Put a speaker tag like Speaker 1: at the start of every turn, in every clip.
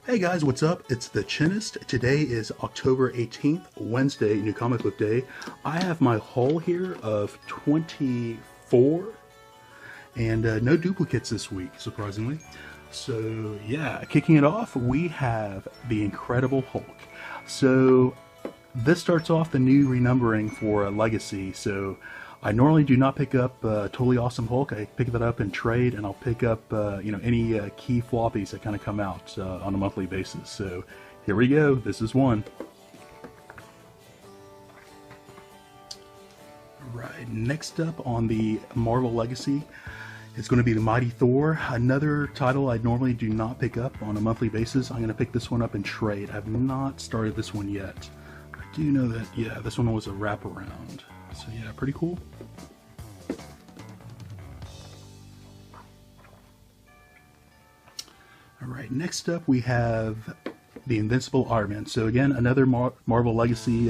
Speaker 1: Hey guys, what's up? It's the Chinist. Today is October 18th, Wednesday, New Comic Book Day. I have my haul here of 24 and no duplicates this week, surprisingly. So yeah, kicking it off, we have the Incredible Hulk. So this starts off the new renumbering for Legacy. So I normally do not pick up Totally Awesome Hulk. I pick that up in trade, and I'll pick up any key floppies that kind of come out on a monthly basis. So here we go. This is one. Right. Next up on the Marvel Legacy, it's going to be the Mighty Thor. Another title I normally do not pick up on a monthly basis. I'm going to pick this one up in trade. I've not started this one yet. I do know that, yeah, this one was a wraparound. So yeah, pretty cool. Alright, next up we have the Invincible Iron Man. So again, another Marvel Legacy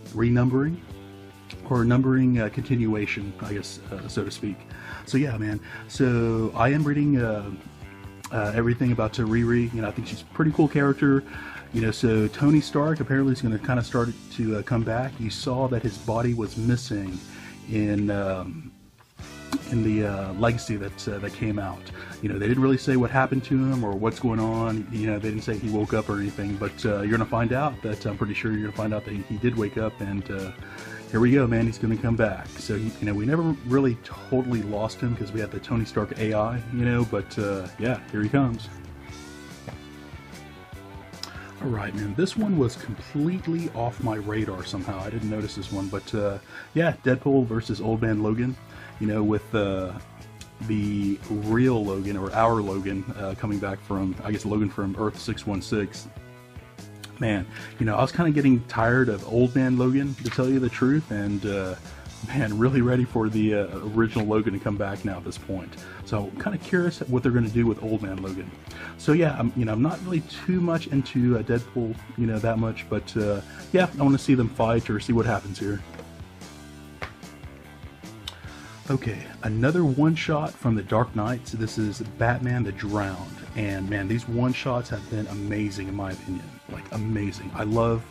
Speaker 1: renumbering, or numbering continuation, I guess, so to speak. So yeah, man, so I am reading everything about Riri. I think she's a pretty cool character. So Tony Stark apparently is going to kind of start to come back. You saw that his body was missing in the Legacy that came out. They didn't really say what happened to him or what's going on. They didn't say he woke up or anything. But you're going to find out that I'm pretty sure you're going to find out that he did wake up, and here we go, man. He's going to come back. So we never really totally lost him because we had the Tony Stark AI. But yeah, here he comes. Alright, man, this one was completely off my radar somehow. I didn't notice this one, but yeah, Deadpool versus Old Man Logan, with the real Logan, or our Logan, coming back from, I guess, Logan from Earth 616. Man, I was kind of getting tired of Old Man Logan, to tell you the truth, and man, really ready for the original Logan to come back now at this point. So I'm kind of curious what they're going to do with Old Man Logan. So yeah, I'm not really too much into Deadpool, that much, but yeah, I want to see them fight or see what happens here. Okay, another one-shot from the Dark Knights. This is Batman the Drowned, and man, these one-shots have been amazing in my opinion. Like, amazing. I love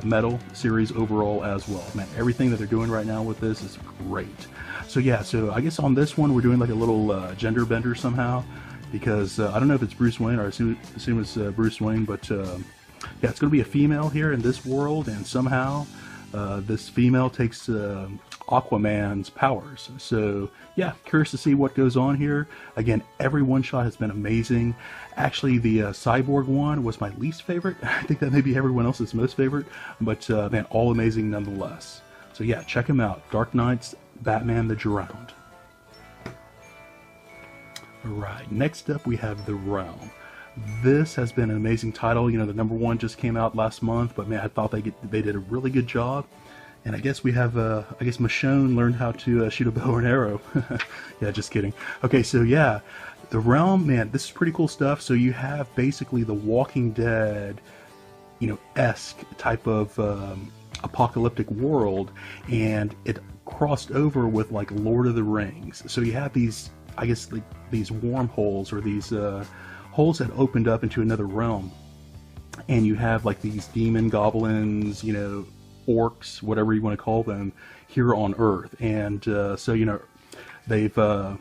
Speaker 1: Metal series overall as well. Man, everything that they're doing right now with this is great. So yeah, so I guess on this one we're doing like a little gender bender somehow, because I don't know if it's Bruce Wayne, or I assume it's Bruce Wayne, but yeah, it's going to be a female here in this world, and somehow this female takes Aquaman's powers. So yeah, curious to see what goes on here. Again, every one shot has been amazing. Actually, the Cyborg one was my least favorite. I think that may be everyone else's most favorite, but man, all amazing nonetheless. So yeah, check him out. Dark Knight's Batman the Drowned. Alright, next up we have The Realm. This has been an amazing title. The #1 just came out last month, but man, I thought they did a really good job. And I guess we have, I guess Michonne learned how to shoot a bow and arrow. Yeah, just kidding. Okay, so yeah, The Realm, man, this is pretty cool stuff. So you have basically the Walking Dead, esque type of apocalyptic world, and it crossed over with like Lord of the Rings. So you have these, I guess, like these wormholes, or these holes that opened up into another realm, and you have like these demon goblins, orcs, whatever you want to call them, here on Earth. And so they've the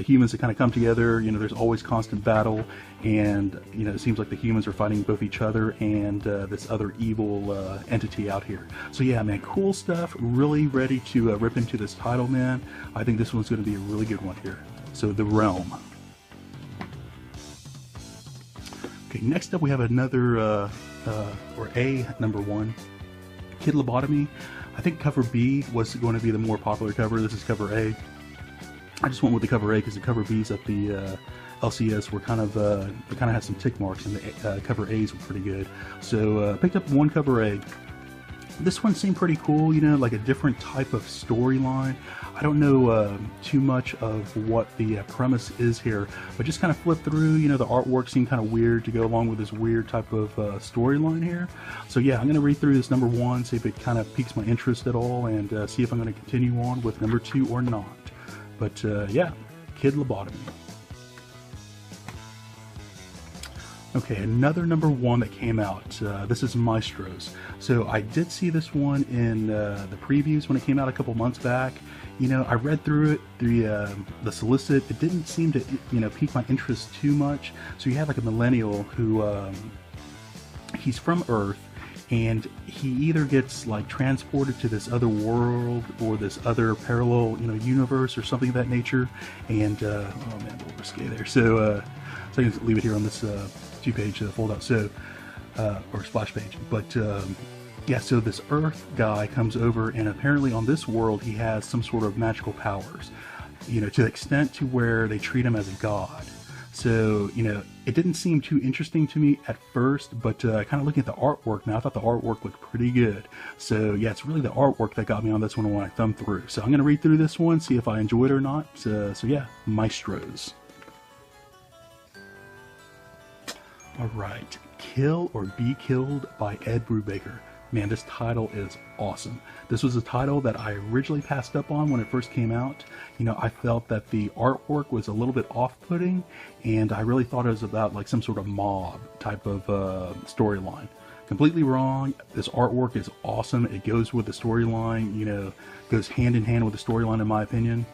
Speaker 1: humans have kind of come together. There's always constant battle, and it seems like the humans are fighting both each other and this other evil entity out here. So yeah, man, cool stuff. Really ready to rip into this title, man. I think this one's going to be a really good one here. So The Realm. Okay, next up we have another, or a #1, Kid Lobotomy. I think cover B was going to be the more popular cover. This is cover A. I just went with the cover A because the cover B's at the LCS were kind of had some tick marks, and the cover A's were pretty good. So picked up one cover A. This one seemed pretty cool, like a different type of storyline. I don't know too much of what the premise is here, but just kind of flip through, the artwork seemed kind of weird to go along with this weird type of storyline here. So yeah, I'm going to read through this #1, see if it kind of piques my interest at all, and see if I'm going to continue on with #2 or not. But yeah, Kid Lobotomy. Okay, another number one that came out. This is Maestros. So I did see this one in the previews when it came out a couple months back. You know, I read through it, the solicit. It didn't seem to, you know, pique my interest too much. So you have like a millennial who, he's from Earth, and he either gets like transported to this other world or this other parallel, you know, universe or something of that nature. And oh man, a little risque there. So I can leave it here on this 2-page fold out. So or splash page. But yeah, so this Earth guy comes over, and apparently on this world he has some sort of magical powers. You know, to the extent to where they treat him as a god. So, you know, it didn't seem too interesting to me at first, but kind of looking at the artwork now, I thought the artwork looked pretty good. So, yeah, it's really the artwork that got me on this one when I thumbed through. So I'm going to read through this one, see if I enjoy it or not. So yeah, Maestros. Alright, Kill or Be Killed by Ed Brubaker. Man, this title is awesome. This was a title that I originally passed up on when it first came out. You know, I felt that the artwork was a little bit off-putting, and I really thought it was about like some sort of mob type of storyline. Completely wrong. This artwork is awesome. It goes with the storyline, you know, goes hand in hand with the storyline in my opinion.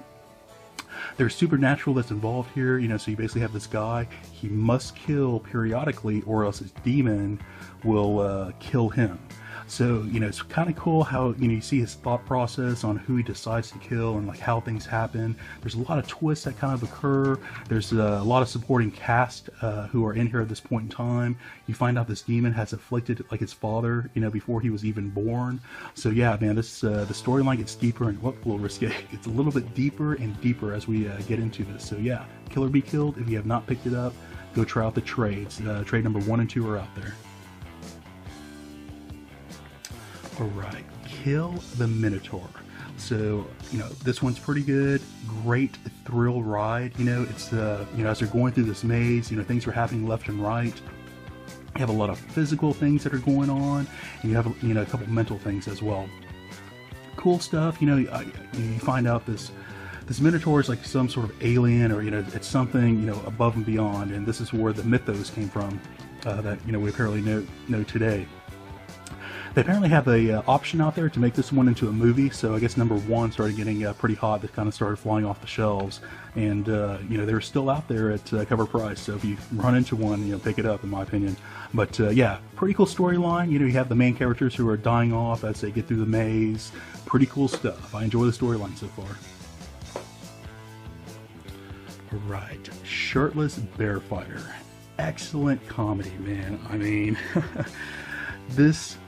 Speaker 1: There's supernatural that's involved here, you know, so you basically have this guy, he must kill periodically or else his demon will kill him. So, you know, it's kind of cool how, you know, you see his thought process on who he decides to kill and like how things happen. There's a lot of twists that kind of occur. There's a lot of supporting cast who are in here at this point in time. You find out this demon has afflicted like his father, you know, before he was even born. So yeah, man, this the storyline gets deeper and a little risque. It's a little bit deeper and deeper as we get into this. So yeah, Kill or Be Killed. If you have not picked it up, go try out the trades. Trade number 1 and 2 are out there. Alright, Kill the Minotaur. So, you know, this one's pretty good. Great thrill ride. You know, it's, you know, as they're going through this maze, you know, things are happening left and right. You have a lot of physical things that are going on, and you have, you know, a couple mental things as well. Cool stuff. You know, you find out this Minotaur is like some sort of alien, or, you know, it's something, you know, above and beyond, and this is where the mythos came from that, you know, we apparently know today. They apparently have a option out there to make this one into a movie, so I guess number 1 started getting pretty hot. They kind of started flying off the shelves, and you know, they're still out there at cover price. So if you run into one, you know, pick it up, in my opinion. But yeah, pretty cool storyline. You know, you have the main characters who are dying off as they get through the maze. Pretty cool stuff. I enjoy the storyline so far. Right, Shirtless Bear Fighter. Excellent comedy, man. I mean, this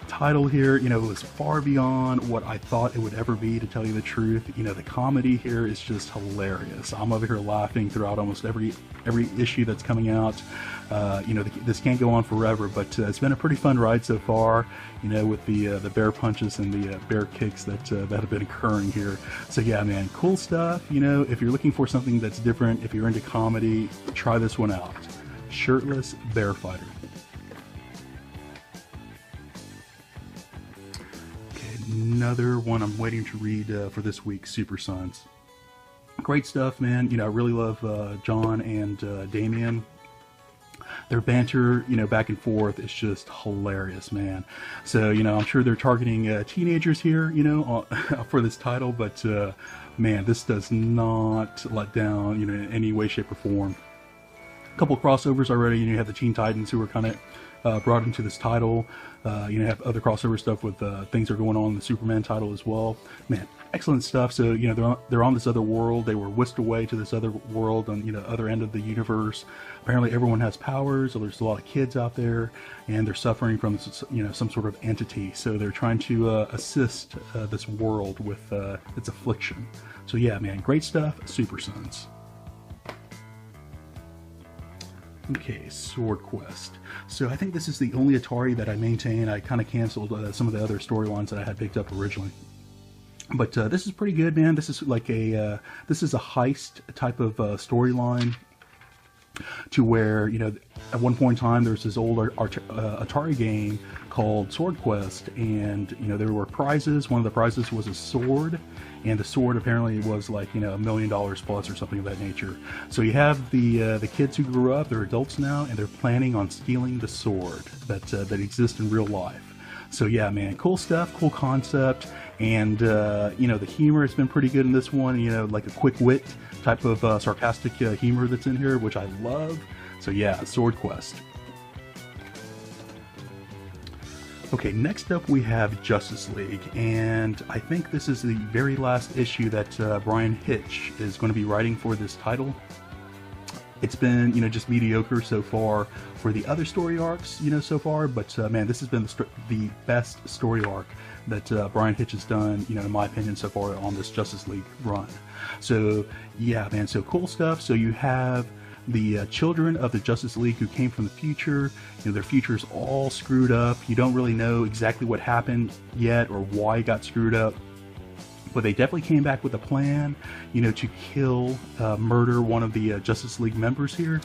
Speaker 1: title here, you know, was far beyond what I thought it would ever be, to tell you the truth. You know, the comedy here is just hilarious. I'm over here laughing throughout almost every issue that's coming out. You know, this can't go on forever, but it's been a pretty fun ride so far, you know, with the bear punches and the bear kicks that have been occurring here. So yeah, man, cool stuff. You know, if you're looking for something that's different, if you're into comedy, try this one out. Shirtless Bear Fighter. Another one I'm waiting to read for this week, Super Sons. Great stuff, man. You know, I really love John and Damian. Their banter, you know, back and forth is just hilarious, man. So, you know, I'm sure they're targeting teenagers here, you know, for this title, but man, this does not let down, you know, in any way, shape, or form. A couple crossovers already. You know, you have the Teen Titans who were kind of brought into this title. You know, have other crossover stuff with things that are going on in the Superman title as well. Man, excellent stuff. So, you know, they're on this other world. They were whisked away to this other world on, you know, other end of the universe. Apparently everyone has powers, so there's a lot of kids out there, and they're suffering from, you know, some sort of entity. So they're trying to assist this world with its affliction. So yeah, man, great stuff. Super Sons. Okay, Swordquest. So I think this is the only Atari that I maintain. I kind of canceled some of the other storylines that I had picked up originally. But this is pretty good, man. This is like a this is a heist type of storyline, to where, you know, at one point in time there's this old Atari game called Swordquest, and, you know, there were prizes. One of the prizes was a sword, and the sword apparently was like, you know, $1 million plus or something of that nature. So you have the kids who grew up, they're adults now, and they're planning on stealing the sword that exists in real life. So yeah, man, cool stuff, cool concept, and you know, the humor has been pretty good in this one. You know, like a quick wit type of sarcastic humor that's in here, which I love. So yeah, Swordquest. Okay, next up we have Justice League, and I think this is the very last issue that Brian Hitch is going to be writing for this title. It's been, you know, just mediocre so far for the other story arcs, you know, so far, but man, this has been the best story arc that Brian Hitch has done, you know, in my opinion, so far on this Justice League run. So yeah, man, so cool stuff. So you have the children of the Justice League who came from the future. You know, their future's all screwed up. You don't really know exactly what happened yet or why it got screwed up. But they definitely came back with a plan, you know, to kill, murder one of the Justice League members here.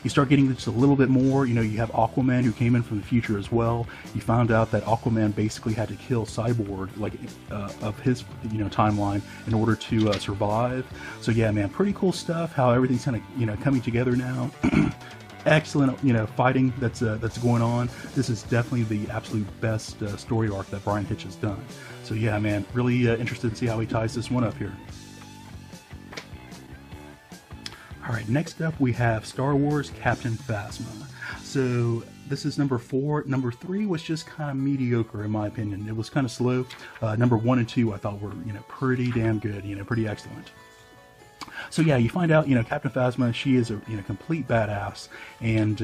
Speaker 1: You start getting just a little bit more, you know, you have Aquaman who came in from the future as well. You found out that Aquaman basically had to kill Cyborg, like, of his, you know, timeline in order to survive. So yeah, man, pretty cool stuff, how everything's kind of, you know, coming together now. Excellent, you know, fighting that's going on. This is definitely the absolute best story arc that Brian Hitch has done. So yeah, man, really interested to see how he ties this one up here. All right, next up we have Star Wars Captain Phasma. So this is number 4. Number 3 was just kind of mediocre in my opinion. It was kind of slow. Number 1 and 2 I thought were, you know, pretty damn good, you know, pretty excellent. So yeah, you find out, you know, Captain Phasma, she is a, you know, complete badass, and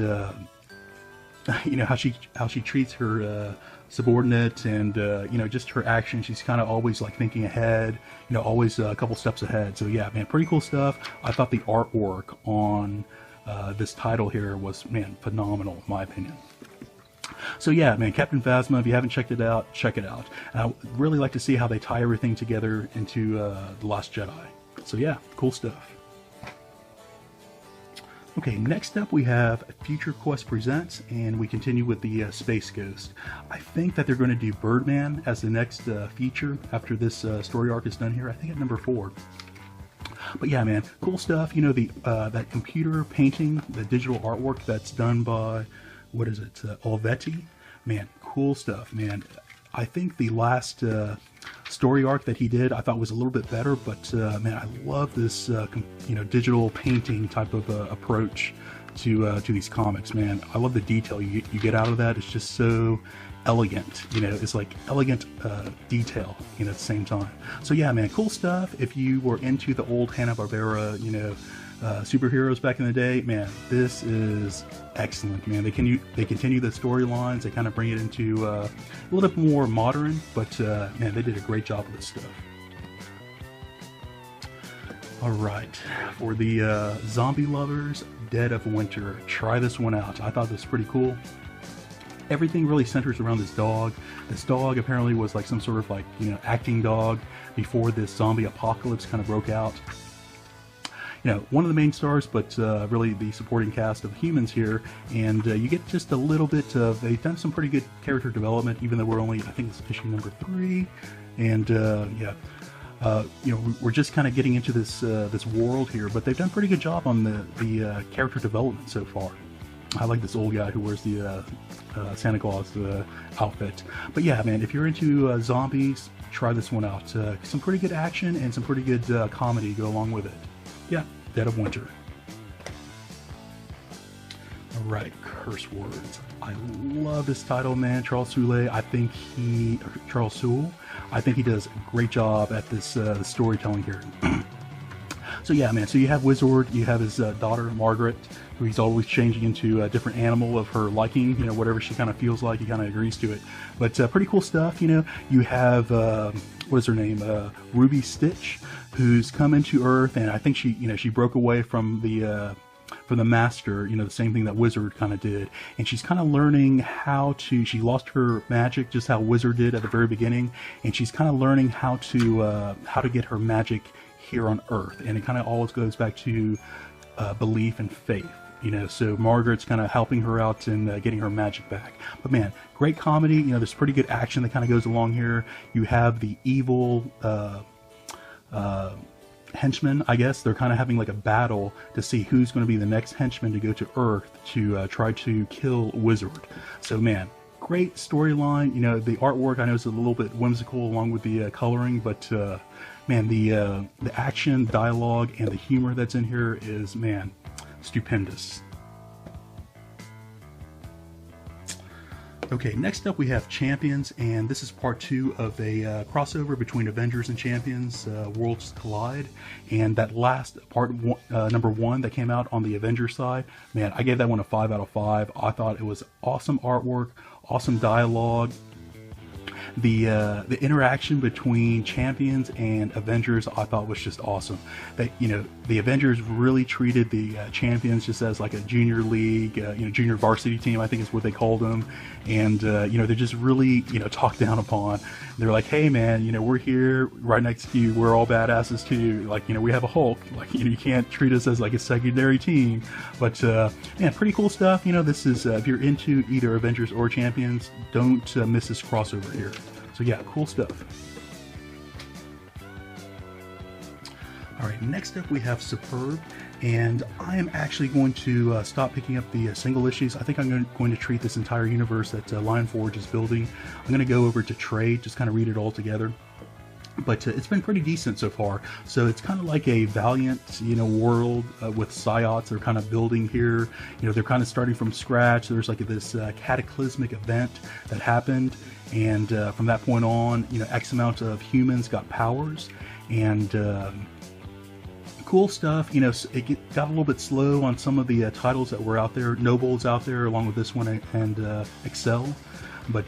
Speaker 1: you know how she treats her subordinate, and you know, just her action. She's kind of always like thinking ahead, you know, always a couple steps ahead. So yeah, man, pretty cool stuff. I thought the artwork on this title here was, man, phenomenal in my opinion. So yeah, man, Captain Phasma, if you haven't checked it out, check it out. And I really like to see how they tie everything together into The Last Jedi. So yeah, cool stuff. Okay, next up we have Future Quest Presents, and we continue with the Space Ghost. I think that they're going to do Birdman as the next feature after this story arc is done here. I think at number 4. But yeah, man, cool stuff. You know, the that computer painting, the digital artwork that's done by, what is it, Olvetti? Man, cool stuff, man. I think the last story arc that he did I thought was a little bit better, but man, I love this you know, digital painting type of approach to these comics, man. I love the detail you get out of that. It's just so elegant, you know, it's like elegant detail, you know, at the same time. So yeah, man, cool stuff. If you were into the old Hanna-Barbera, you know, superheroes back in the day, man, this is excellent, man. They continue the storylines. They kind of bring it into a little bit more modern, but man, they did a great job with this stuff. All right, for the zombie lovers, Dead of Winter, try this one out. I thought this was pretty cool. Everything really centers around this dog. This dog apparently was like some sort of, like, you know, acting dog before this zombie apocalypse kind of broke out. You know, one of the main stars, but really the supporting cast of humans here, and you get just a little bit of, they've done some pretty good character development, even though we're only, I think it's issue number 3, and yeah, you know, we're just kind of getting into this this world here, but they've done a pretty good job on the character development so far. I like this old guy who wears the Santa Claus outfit. But yeah, man, if you're into zombies, try this one out. Some pretty good action and some pretty good comedy go along with it. Yeah, Dead of Winter. Alright, Curse Words. I love this title, man. Charles Soule, I think he does a great job at this storytelling here. So yeah, man, so you have Wizard, you have his daughter, Margaret, who he's always changing into a different animal of her liking, you know, whatever she kind of feels like, he kind of agrees to it. But pretty cool stuff, you know. You have, what is her name, Ruby Stitch, who's come into Earth, and I think she, you know, she broke away from the Master, you know, the same thing that Wizard kind of did, and she's kind of learning how to, she lost her magic just how Wizard did at the very beginning, and she's kind of learning how to get her magic here on Earth, and it kind of always goes back to belief and faith. you know, so Margaret's kind of helping her out and getting her magic back. But man, great comedy. You know, there's pretty good action that kind of goes along here. You have the evil henchmen, I guess. They're kind of having like a battle to see who's going to be the next henchman to go to Earth to try to kill Wizard. So man, great storyline. You know, the artwork I know is a little bit whimsical along with the coloring, but man, the action, dialogue, and the humor that's in here is, man, stupendous. Okay, next up we have Champions, and this is part 2 of a crossover between Avengers and Champions, Worlds Collide. And that last part, number 1 that came out on the Avengers side, man, I gave that one a 5 out of 5. I thought it was awesome artwork, awesome dialogue. The interaction between Champions and Avengers I thought was just awesome. That, you know, the Avengers really treated the Champions just as like a junior league, you know, junior varsity team, I think is what they called them. And you know, they're just really, you know, talked down upon. They're like, hey man, you know, we're here right next to you, we're all badasses too, like, you know, we have a Hulk, like, you know, you can't treat us as like a secondary team. But man, pretty cool stuff. You know, this is if you're into either Avengers or Champions, don't miss this crossover here. So yeah, cool stuff. Alright, next up we have Superb, and I am actually going to stop picking up the single issues. I think I'm going to treat this entire universe that Lion Forge is building. I'm going to go over to trade, just kind of read it all together. But it's been pretty decent so far. So it's kind of like a Valiant, you know, world with Psiots they're kind of building here. You know, they're kind of starting from scratch. There's like this cataclysmic event that happened, and from that point on, you know, X amount of humans got powers, and cool stuff. You know, it got a little bit slow on some of the titles that were out there. Noble's out there along with this one and Excel, but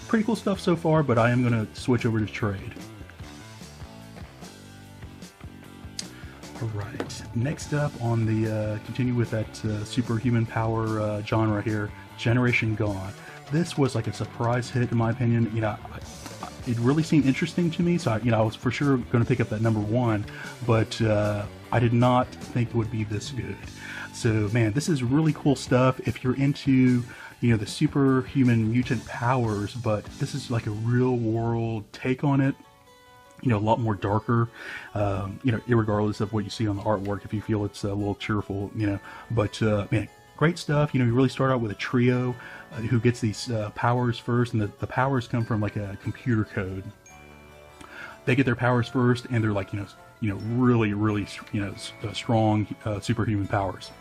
Speaker 1: pretty cool stuff so far. But I am going to switch over to trade. Alright, next up on the, continue with that superhuman power genre here, Generation Gone. This was like a surprise hit in my opinion. You know, it really seemed interesting to me, so you know, I was for sure going to pick up that number 1, but I did not think it would be this good. So man, this is really cool stuff if you're into, you know, the superhuman mutant powers, but this is like a real world take on it. You know, a lot more darker, you know, irregardless of what you see on the artwork, if you feel it's a little cheerful, you know. But man, great stuff. You know, you really start out with a trio who gets these powers first, and the powers come from like a computer code. They get their powers first, and they're like, you know, really, you know, strong superhuman powers.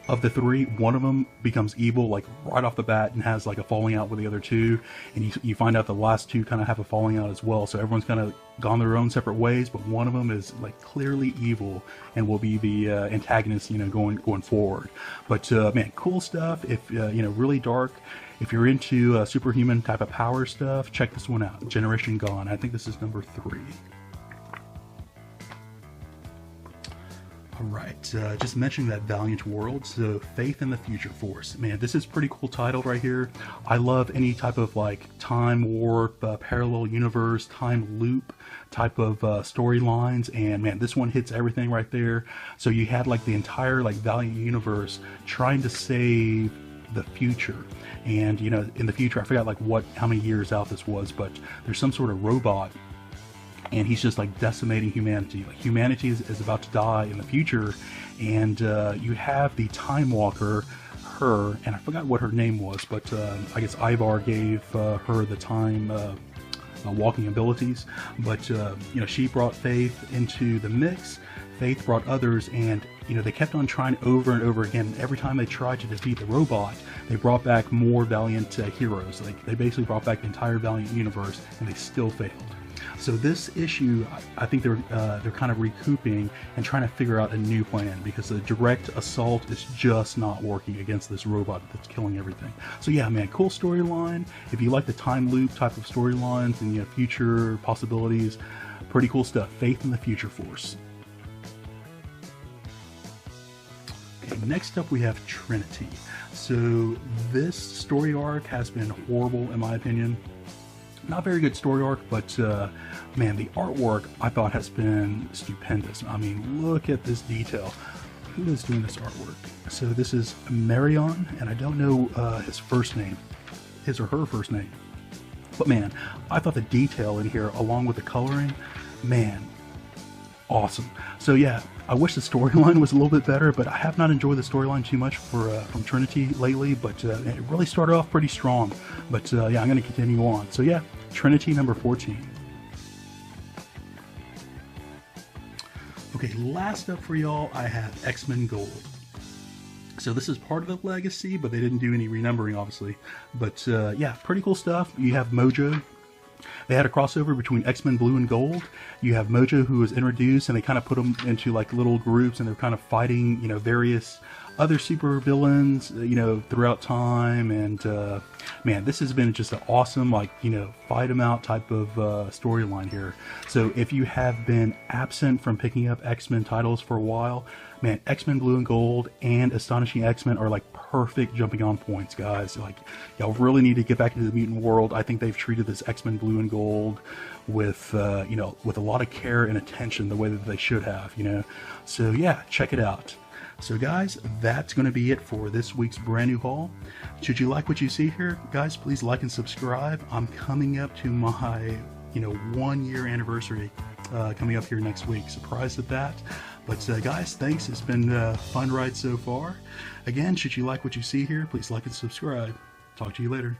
Speaker 1: Of the 3, one of them becomes evil like right off the bat and has like a falling out with the other 2, and you find out the last 2 kind of have a falling out as well, so everyone's kind of gone their own separate ways, but one of them is like clearly evil and will be the antagonist, you know, going forward. But man, cool stuff. If you know, really dark. If you're into superhuman type of power stuff, check this one out, Generation Gone. I think this is number 3. Alright, just mentioning that Valiant world, so Faith in the Future Force. Man, this is a pretty cool title right here. I love any type of like time warp, parallel universe, time loop type of storylines, and man, this one hits everything right there. So you had like the entire like Valiant universe trying to save the future, and you know, in the future, I forgot like how many years out this was, but there's some sort of robot, and he's just like decimating humanity. Like humanity is about to die in the future, and you have the Time Walker, her, and I forgot what her name was, but I guess Ivar gave her the time walking abilities. But you know, she brought Faith into the mix. Faith brought others, and you know, they kept on trying over and over again. Every time they tried to defeat the robot, they brought back more Valiant heroes. Like they basically brought back the entire Valiant universe, and they still failed. So this issue, I think they're kind of recouping and trying to figure out a new plan, because the direct assault is just not working against this robot that's killing everything. So yeah, man, cool storyline. If you like the time loop type of storylines and, you know, future possibilities, pretty cool stuff. Faith in the Future Force. Okay, next up we have Trinity. So this story arc has been horrible in my opinion. Not very good story arc, but man, the artwork I thought has been stupendous. I mean, look at this detail. who is doing this artwork? So this is Marion, and I don't know his first name, his or her first name. But man, I thought the detail in here, along with the coloring, man, awesome. So yeah, I wish the storyline was a little bit better, but I have not enjoyed the storyline too much from Trinity lately, but it really started off pretty strong. But yeah, I'm going to continue on. So yeah, Trinity number 14. Okay, last up for y'all, I have X-Men Gold. So this is part of the legacy, but they didn't do any renumbering, obviously. But yeah, pretty cool stuff. You have Mojo. They had a crossover between X-Men Blue and Gold. You have Mojo, who was introduced, and they kind of put them into like little groups, and they're kind of fighting, you know, various other super villains, you know, throughout time. And man, this has been just an awesome, like, you know, fight them out type of storyline here. So if you have been absent from picking up X-Men titles for a while, man, X-Men Blue and Gold and Astonishing X-Men are like perfect jumping on points, guys. Like, y'all really need to get back into the mutant world. I think they've treated this X-Men Blue and Gold with, you know, with a lot of care and attention, the way that they should have, you know. So yeah, check it out. So guys, that's going to be it for this week's brand new haul. Should you like what you see here, guys, please like and subscribe. I'm coming up to my, you know, 1 year anniversary coming up here next week. Surprised at that. But guys, thanks. It's been a fun ride so far. Again, should you like what you see here, please like and subscribe. Talk to you later.